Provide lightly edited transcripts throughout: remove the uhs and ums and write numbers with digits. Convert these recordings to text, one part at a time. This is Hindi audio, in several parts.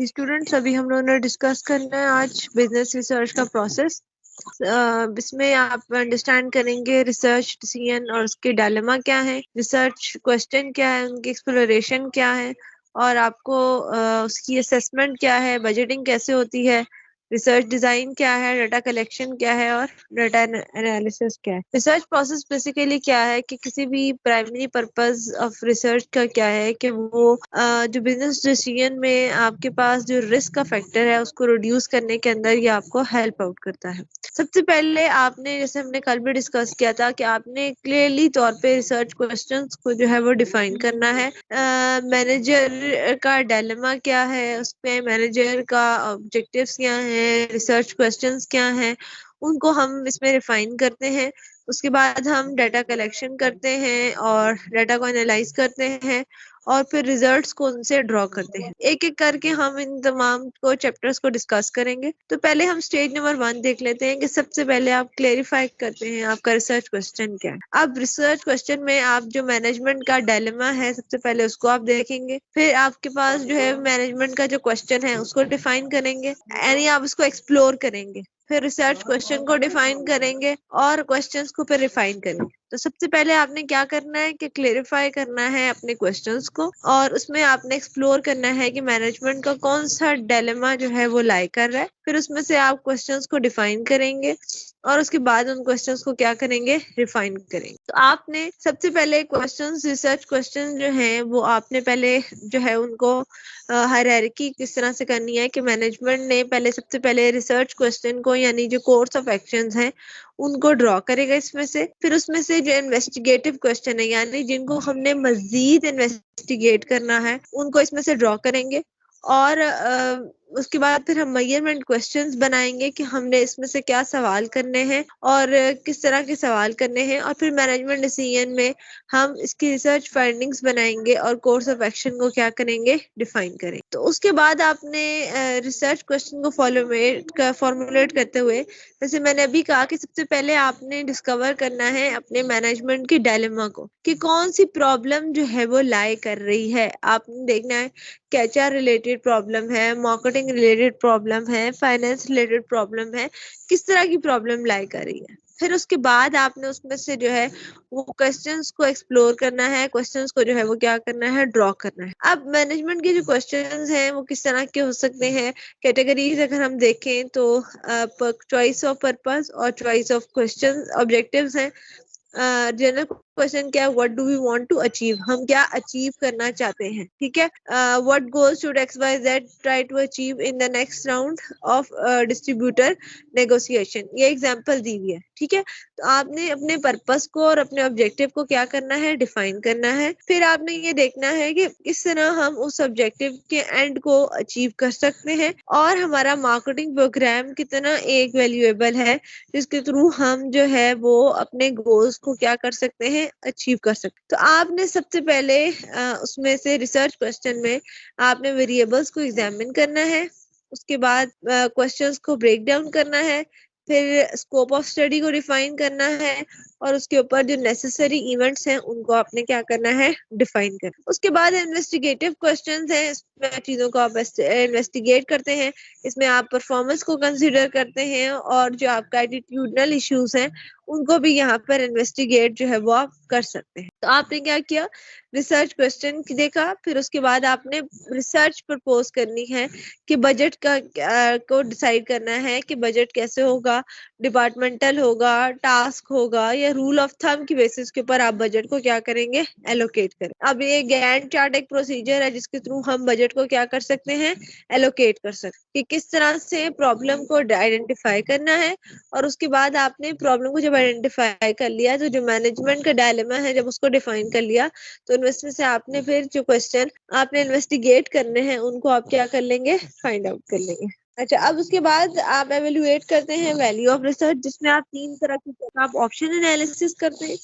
स्टूडेंट्स, अभी हम लोगों ने डिस्कस करना है आज बिजनेस रिसर्च का प्रोसेस। इसमें आप अंडरस्टैंड करेंगे रिसर्च डिसीजन और उसके डायलेमा क्या है, रिसर्च क्वेश्चन क्या है, उनकी एक्सप्लोरेशन क्या है, और आपको उसकी असेसमेंट क्या है, बजटिंग कैसे होती है, रिसर्च डिजाइन क्या है, डाटा कलेक्शन क्या है, और डाटा एनालिसिस क्या है। रिसर्च प्रोसेस बेसिकली क्या है कि किसी भी प्राइमरी पर्पस ऑफ रिसर्च का क्या है कि वो जो बिजनेस डिसीजन में आपके पास जो रिस्क का फैक्टर है उसको रिड्यूस करने के अंदर ये आपको हेल्प आउट करता है। सबसे पहले आपने, जैसे हमने कल भी डिस्कस किया था, कि आपने क्लियरली तौर पे रिसर्च क्वेश्चंस को जो है वो डिफाइन करना है। मैनेजर का डायलेमा क्या है, उसमें मैनेजर का ऑब्जेक्टिव्स क्या हैं, रिसर्च क्वेश्चंस क्या हैं, उनको हम इसमें रिफाइन करते हैं। उसके बाद हम डाटा कलेक्शन करते हैं और डाटा को एनालाइज करते हैं और फिर रिजल्ट्स को उनसे ड्रॉ करते हैं। एक एक करके हम इन तमाम को चैप्टर्स को डिस्कस करेंगे। तो पहले हम स्टेज नंबर 1 देख लेते हैं कि सबसे पहले आप क्लेरिफाई करते हैं आपका रिसर्च क्वेश्चन क्या है। अब रिसर्च क्वेश्चन में आप जो मैनेजमेंट का डायलेमा है सबसे पहले उसको आप देखेंगे। फिर आपके पास जो है मैनेजमेंट का जो क्वेश्चन है उसको डिफाइन करेंगे, यानी आप उसको एक्सप्लोर करेंगे। फिर रिसर्च क्वेश्चन को डिफाइन करेंगे और क्वेश्चंस को फिर रिफाइन करेंगे। तो सबसे पहले आपने क्या करना है कि क्लेरिफाई करना है अपने क्वेश्चंस को, और उसमें आपने एक्सप्लोर करना है कि मैनेजमेंट का कौन सा डायलेमा जो है वो लाई कर रहा है। फिर उसमें से आप क्वेश्चंस को डिफाइन करेंगे और उसके बाद उन क्वेश्चंस को क्या करेंगे, रिफाइन करेंगे। तो आपने सबसे पहले क्वेश्चंस, रिसर्च क्वेश्चन जो हैं वो आपने पहले जो है उनको हायरार्की किस तरह से करनी है कि मैनेजमेंट ने पहले सबसे पहले रिसर्च क्वेश्चन को, यानी जो कोर्स ऑफ एक्शंस हैं उनको ड्रॉ करेगा इसमें से। फिर उसमें से जो इन्वेस्टिगेटिव क्वेश्चन है, यानी जिनको हमने मजीद इन्वेस्टिगेट करना है, उनको इसमें से ड्रॉ करेंगे। और उसके बाद फिर हम मेजरमेंट क्वेश्चंस बनाएंगे कि हमने इसमें से क्या सवाल करने हैं और किस तरह के सवाल करने हैं। और फिर मैनेजमेंट डिसीजन में हम इसकी रिसर्च फाइंडिंग्स बनाएंगे और कोर्स ऑफ एक्शन को क्या करेंगे, डिफाइन करेंगे। तो उसके बाद आपने रिसर्च क्वेश्चन को फॉर्मुलेट करते हुए, जैसे मैंने अभी कहा कि सबसे पहले आपने डिस्कवर करना है अपने मैनेजमेंट की डायलेमा को, कि कौन सी प्रॉब्लम जो है वो लाई कर रही है। आपने देखना है कि एचआर रिलेटेड प्रॉब्लम है, मार्केटिंग रिलेटेड प्रॉब्लम है, फाइनेंस रिलेटेड प्रॉब्लम है, किस तरह की प्रॉब्लम लाई कर रही है। फिर उसके बाद आपने उसमें से जो है वो क्वेश्चंस को एक्सप्लोर करना है, क्वेश्चंस को जो है वो क्या करना है, ड्रॉ करना है। अब मैनेजमेंट के जो क्वेश्चंस हैं वो किस तरह के हो सकते हैं, कैटेगरीज अगर हम देखें तो चॉइस ऑफ पर्पस और चॉइस ऑफ क्वेश्चन ऑब्जेक्टिव्स हैं। जनरल क्वेश्चन क्या है, what do we want to achieve, हम क्या अचीव करना चाहते हैं, ठीक है। What goals should X Y Z try to achieve in the next round of distributor negotiation, ये एग्जांपल दी हुई है, ठीक है। तो आपने अपने पर्पस को और अपने ऑब्जेक्टिव को क्या करना है, डिफाइन करना है। फिर आपने ये देखना है कि किस तरह हम उस ऑब्जेक्टिव के एंड को अचीव कर सकते हैं और हमारा मार्केटिंग प्रोग्राम कितना एक वैल्यूएबल है जिसके थ्रू हम जो है वो अपने गोल्स को क्या कर सकते हैं, अचीव कर सकते हैं। तो आपने सबसे पहले उसमें से रिसर्च क्वेश्चन में आपने वेरिएबल्स को एग्जामिन करना है, उसके बाद क्वेश्चंस को ब्रेक डाउन करना है, फिर स्कोप ऑफ स्टडी को डिफाइन करना है और उसके ऊपर जो नेसेसरी इवेंट्स हैं उनको आपने क्या करना है, डिफाइन करना। उसके बाद इन्वेस्टिगेटिव क्वेश्चंस हैं, इसमें चीजों को आप इन्वेस्टिगेट करते हैं, इसमें आप परफॉर्मेंस को कंसीडर करते हैं और जो आपका एटीट्यूडनल इश्यूज हैं उनको भी यहाँ पर इन्वेस्टिगेट जो है वो आप कर सकते हैं। तो आपने क्या किया, रिसर्च क्वेश्चन देखा, फिर उसके बाद आपने रिसर्च प्रपोज करनी है कि बजट का को डिसाइड करना है कि बजट कैसे होगा, डिपार्टमेंटल होगा, टास्क होगा, या रूल ऑफ थंब की बेसिस के ऊपर आप बजट को क्या करेंगे, एलोकेट करें। अब ये गैंट चार्ट एक प्रोसीजर है जिसके थ्रू हम बजट को क्या कर सकते हैं, एलोकेट कर सकते हैं, कि किस तरह से प्रॉब्लम को आइडेंटिफाई करना है। और उसके बाद आपने प्रॉब्लम को जब आइडेंटिफाई कर लिया, तो जो मैनेजमेंट का डायलेमा है जब उसको डिफाइन कर लिया, तो इन्वेस्टमेंट से आपने फिर जो क्वेश्चन आपने इन्वेस्टिगेट करने हैं उनको आप क्या कर लेंगे, फाइंड आउट कर लेंगे। अच्छा, अब उसके बाद आप एवेल्युएट करते हैं वैल्यू ऑफ रिसर्च, जिसमें आप 3 तरह की आप ऑप्शन एनालिसिस करते हैं।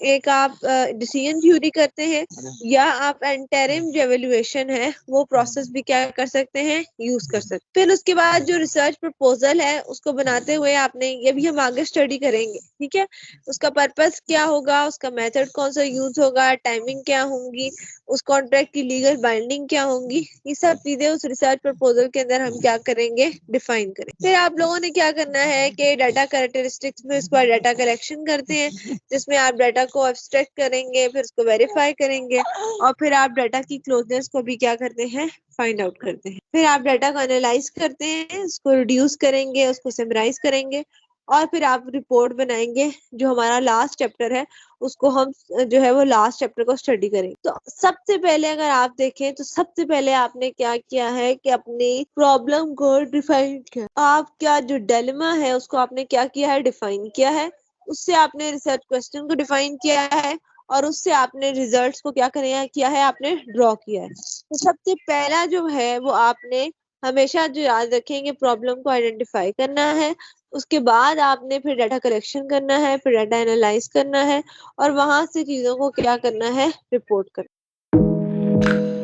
एक आप डिसीजन थ्योरी करते हैं, या आप इंटरिम जो एवेल्युएशन है वो प्रोसेस भी क्या कर सकते हैं, यूज कर सकते हैं। फिर उसके बाद जो रिसर्च प्रपोजल है उसको बनाते हुए आपने, ये भी हम आगे स्टडी करेंगे, ठीक है, उसका पर्पस क्या होगा, उसका मेथड कौन सा यूज होगा, टाइमिंग क्या होंगी, उस कॉन्ट्रैक्ट की लीगल बाइंडिंग क्या होंगी, ये सब चीजें उस रिसर्च प्रपोजल के अंदर हम क्या करेंगे, डिफाइन करेंगे। फिर आप लोगों ने क्या करना है कि डाटा कैरेक्टरिस्टिक्स में उसका डाटा कलेक्शन करते हैं, जिसमें आप डाटा को एब्स्ट्रैक्ट करेंगे, फिर उसको वेरीफाई करेंगे, और फिर आप डाटा की क्लोजनेस को भी क्या करते हैं, फाइंड आउट करते हैं। फिर आप डाटा को एनालाइज करते हैं, उसको रिड्यूस करेंगे, उसको समराइज करेंगे, और फिर आप रिपोर्ट बनाएंगे। जो हमारा लास्ट चैप्टर है उसको हम जो है वो लास्ट चैप्टर को स्टडी करेंगे। तो सबसे पहले अगर आप देखें तो सबसे पहले आपने क्या किया है कि अपनी प्रॉब्लम को डिफाइन किया। आप क्या जो डिलेमा है उसको आपने क्या किया है, डिफाइन किया है। उससे आपने रिसर्च क्वेश्चन को डिफाइन किया है, और उससे आपने रिजल्ट्स को क्या किया है, आपने ड्रॉ किया है। तो सबसे पहला जो है वो आपने हमेशा जो याद रखेंगे, प्रॉब्लम को आइडेंटिफाई करना है। उसके बाद आपने फिर डाटा कलेक्शन करना है, फिर डाटा एनालाइज करना है, और वहां से चीजों को क्या करना है, रिपोर्ट करना।